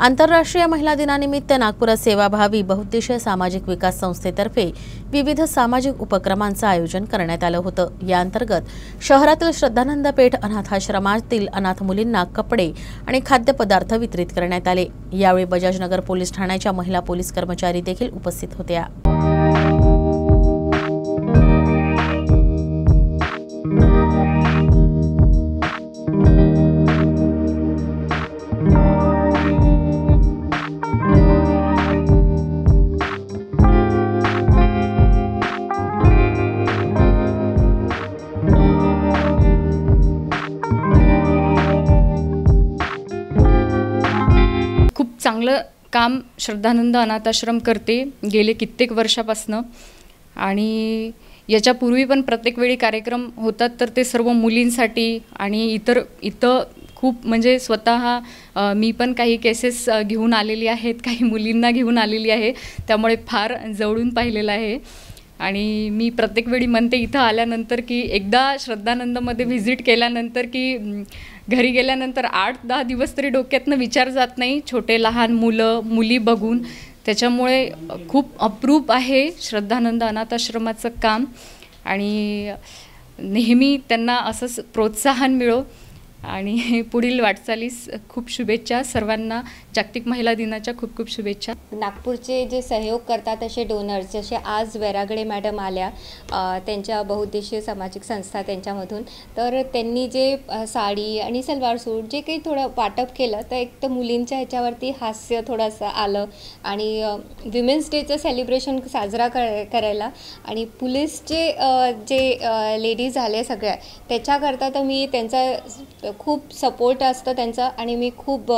आंतरराष्ट्रीय महिला दिनानिमित्त नागपुरात सेवाभावी बहुउद्देशीय सामाजिक विकास संस्थेतर्फे विविध सामाजिक उपक्रमांचं आयोजन करण्यात आलं होतं। या अंतर्गत शहरातील श्रद्धानंद पेठ अनाथाश्रमातील अनाथ मुलींना कपडे आणि खाद्यपदार्थ वितरित करण्यात आले। यावेळी बजाजनगर पोलीस ठाण्याच्या महिला पोलीस कर्मचारी देखील उपस्थित होत्या। खूप चांगलं काम श्रद्धानंद अनाथाश्रम करते गेले कित्येक वर्षापासून आणि याच्यापूर्वी पण प्रत्येक वेळी कार्यक्रम होतात तर ते सर्व मुलींसाठी आणि इथं खूप म्हणजे स्वतः मी पण काही केसेस घेऊन आलेली आहेत, काही मुलींना घेऊन आलेली आहे, त्यामुळे फार जवळून पाहिलेलं आहे। आणि मी प्रत्येक वेळी म्हणते इथं आल्यानंतर की एकदा श्रद्धानंदमध्ये व्हिजिट केल्यानंतर की घरी गेल्यानंतर 8-10 दिवस तरी डोक्यातनं विचार जात नाही छोटे लहान मुलं मुली बघून। त्याच्यामुळे खूप अप्रूप आहे श्रद्धानंद अनाथाश्रमाचं काम आणि नेहमी त्यांना असंच प्रोत्साहन मिळो आणि पुढील वाटचालीस खूप शुभेच्छा। सर्वांना जागतिक महिला दिनाच्या खूप खूप शुभेच्छा। नागपूरचे जे सहयोग करतात असे डोनर्स जसे आज वेरागडे मॅडम आल्या त्यांच्या बहुउद्देशीय सामाजिक संस्था त्यांच्यामधून, तर त्यांनी जे साडी आणि सलवार सूट जे काही थोडं वाटप केलं तर एक तर मुलींच्या ह्याच्यावरती हास्य थोडंसं आलं आणि विमेन्स डेचं सेलिब्रेशन साजरा करायला आणि पोलीसचे जे लेडीज आले सगळ्या त्याच्याकरता तर मी त्यांचा खूप सपोर्ट असतं त्यांचा आणि मी खूप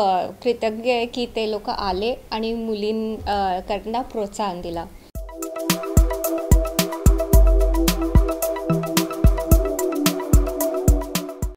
कृतज्ञ आहे की ते लोक आले आणि मुलींकरता प्रोत्साहन दिला।